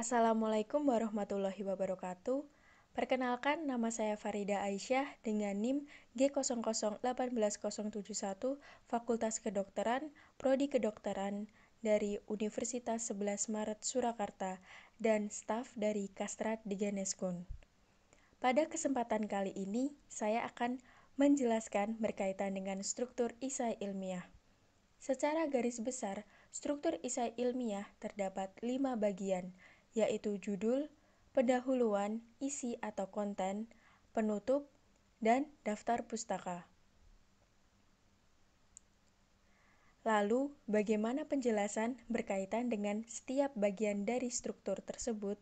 Assalamualaikum warahmatullahi wabarakatuh. Perkenalkan, nama saya Farida Aisyah dengan NIM G00181071 Fakultas Kedokteran, Prodi Kedokteran dari Universitas 11 Maret Surakarta dan staf dari Kastrat Digeneskun. Pada kesempatan kali ini, saya akan menjelaskan berkaitan dengan struktur esai ilmiah. Secara garis besar, struktur esai ilmiah terdapat 5 bagian, yaitu judul, pendahuluan, isi atau konten, penutup, dan daftar pustaka. Lalu, bagaimana penjelasan berkaitan dengan setiap bagian dari struktur tersebut?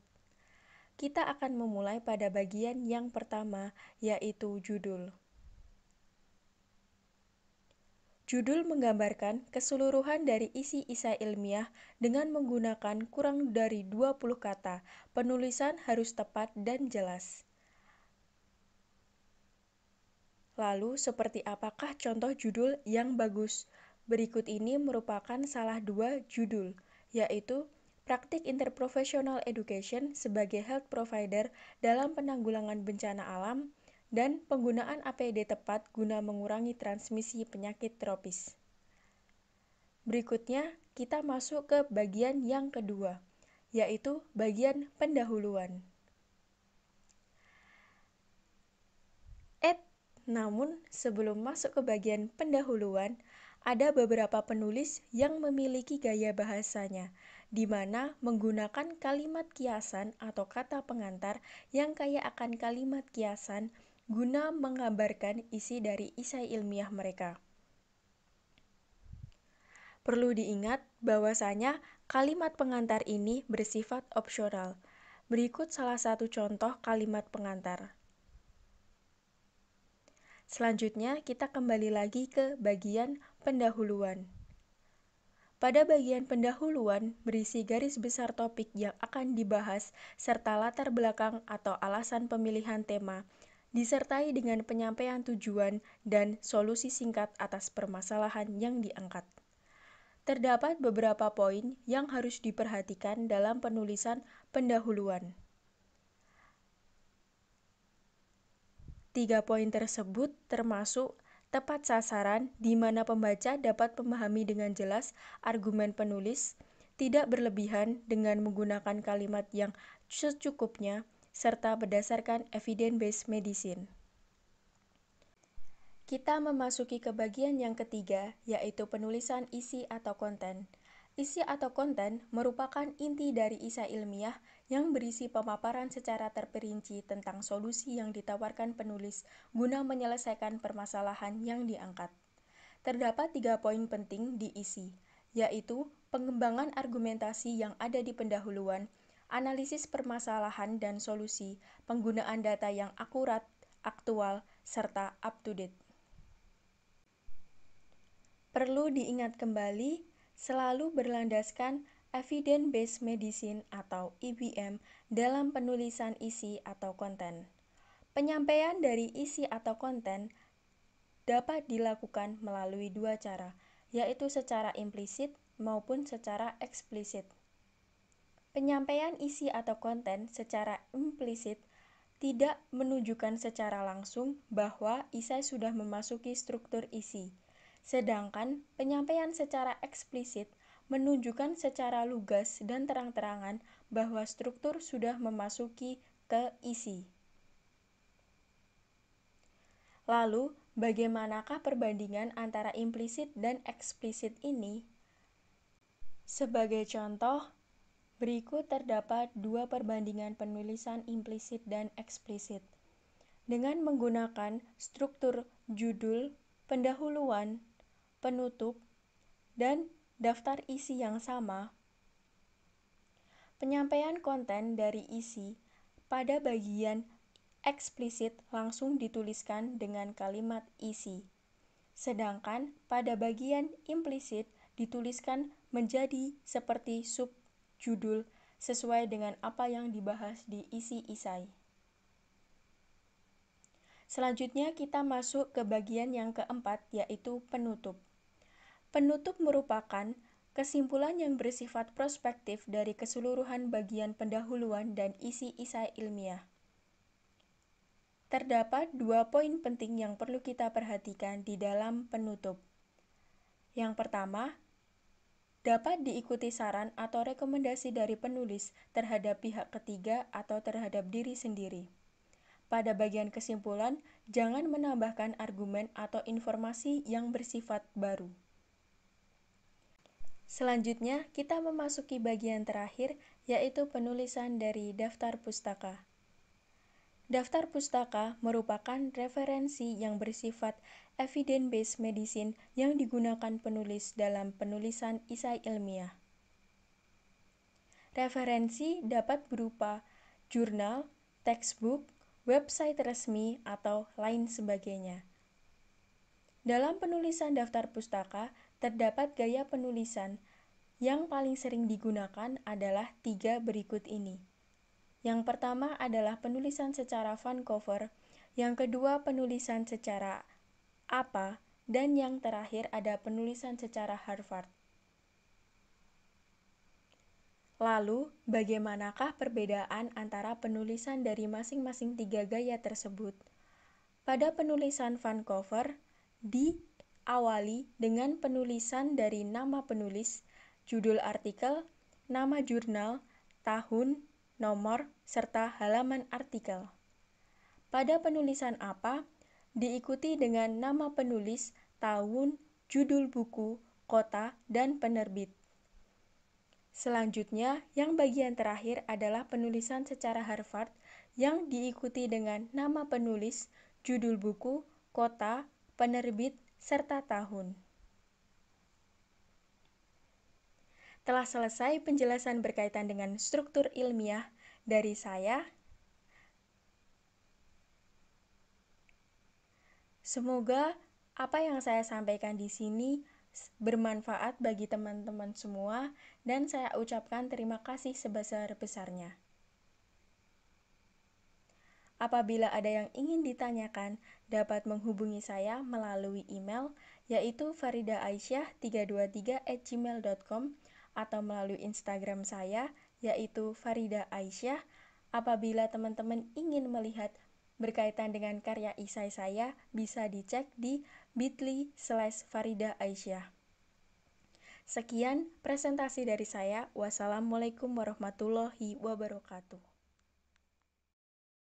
Kita akan memulai pada bagian yang pertama, yaitu judul. Judul menggambarkan keseluruhan dari isi esai ilmiah dengan menggunakan kurang dari 20 kata. Penulisan harus tepat dan jelas. Lalu, seperti apakah contoh judul yang bagus? Berikut ini merupakan salah dua judul, yaitu Praktik Interprofessional Education sebagai Health Provider dalam Penanggulangan Bencana Alam dan Penggunaan APD tepat guna mengurangi transmisi penyakit tropis. Berikutnya, kita masuk ke bagian yang kedua, yaitu bagian pendahuluan. Namun, sebelum masuk ke bagian pendahuluan, ada beberapa penulis yang memiliki gaya bahasanya, di mana menggunakan kalimat kiasan atau kata pengantar yang kaya akan kalimat kiasan guna menggambarkan isi dari esai ilmiah mereka. Perlu diingat bahwasanya kalimat pengantar ini bersifat opsional. Berikut salah satu contoh kalimat pengantar. Selanjutnya, kita kembali lagi ke bagian pendahuluan. Pada bagian pendahuluan berisi garis besar topik yang akan dibahas serta latar belakang atau alasan pemilihan tema, disertai dengan penyampaian tujuan dan solusi singkat atas permasalahan yang diangkat. Terdapat beberapa poin yang harus diperhatikan dalam penulisan pendahuluan. 3 poin tersebut termasuk tepat sasaran, di mana pembaca dapat memahami dengan jelas argumen penulis, tidak berlebihan dengan menggunakan kalimat yang secukupnya, serta berdasarkan evidence-based medicine. Kita memasuki ke bagian yang ketiga, yaitu penulisan isi atau konten. Isi atau konten merupakan inti dari esai ilmiah yang berisi pemaparan secara terperinci tentang solusi yang ditawarkan penulis guna menyelesaikan permasalahan yang diangkat. Terdapat 3 poin penting di isi, yaitu pengembangan argumentasi yang ada di pendahuluan, analisis permasalahan dan solusi, penggunaan data yang akurat, aktual, serta up-to-date. Perlu diingat kembali, selalu berlandaskan evidence-based medicine atau EBM dalam penulisan isi atau konten. Penyampaian dari isi atau konten dapat dilakukan melalui 2 cara, yaitu secara implisit maupun secara eksplisit. Penyampaian isi atau konten secara implisit tidak menunjukkan secara langsung bahwa esai sudah memasuki struktur isi. Sedangkan penyampaian secara eksplisit menunjukkan secara lugas dan terang-terangan bahwa struktur sudah memasuki ke isi. Lalu, bagaimanakah perbandingan antara implisit dan eksplisit ini? Sebagai contoh, berikut terdapat 2 perbandingan penulisan implisit dan eksplisit. Dengan menggunakan struktur judul, pendahuluan, penutup, dan daftar isi yang sama, penyampaian konten dari isi pada bagian eksplisit langsung dituliskan dengan kalimat isi, sedangkan pada bagian implisit dituliskan menjadi seperti subjudul sesuai dengan apa yang dibahas di isi esai. Selanjutnya kita masuk ke bagian yang keempat, yaitu penutup. Penutup merupakan Kesimpulan yang bersifat prospektif dari keseluruhan bagian pendahuluan dan isi esai ilmiah. Terdapat 2 poin penting yang perlu kita perhatikan di dalam penutup. Yang pertama, dapat diikuti saran atau rekomendasi dari penulis terhadap pihak ketiga atau terhadap diri sendiri. Pada bagian kesimpulan, jangan menambahkan argumen atau informasi yang bersifat baru. Selanjutnya, kita memasuki bagian terakhir, yaitu penulisan dari daftar pustaka. Daftar pustaka merupakan referensi yang bersifat evidence-based medicine yang digunakan penulis dalam penulisan esai ilmiah. Referensi dapat berupa jurnal, textbook, website resmi, atau lain sebagainya. Dalam penulisan daftar pustaka, terdapat gaya penulisan yang paling sering digunakan adalah 3 berikut ini. Yang pertama adalah penulisan secara Vancouver, yang kedua penulisan secara apa, dan yang terakhir ada penulisan secara Harvard. Lalu, bagaimanakah perbedaan antara penulisan dari masing-masing 3 gaya tersebut? Pada penulisan Vancouver, diawali dengan penulisan dari nama penulis, judul artikel, nama jurnal, tahun, nomor, serta halaman artikel. Pada penulisan apa, diikuti dengan nama penulis, tahun, judul buku, kota, dan penerbit. Selanjutnya, yang bagian terakhir adalah penulisan secara Harvard yang diikuti dengan nama penulis, judul buku, kota, penerbit, serta tahun. Telah selesai penjelasan berkaitan dengan struktur ilmiah dari saya. Semoga apa yang saya sampaikan di sini bermanfaat bagi teman-teman semua, dan saya ucapkan terima kasih sebesar-besarnya. Apabila ada yang ingin ditanyakan, dapat menghubungi saya melalui email, yaitu faridaaisyah323@gmail.com, atau melalui Instagram saya, yaitu faridaaisyah. Apabila teman-teman ingin melihat berkaitan dengan karya esai saya, bisa dicek di bit.ly/faridaaisyah. Sekian presentasi dari saya. Wassalamualaikum warahmatullahi wabarakatuh.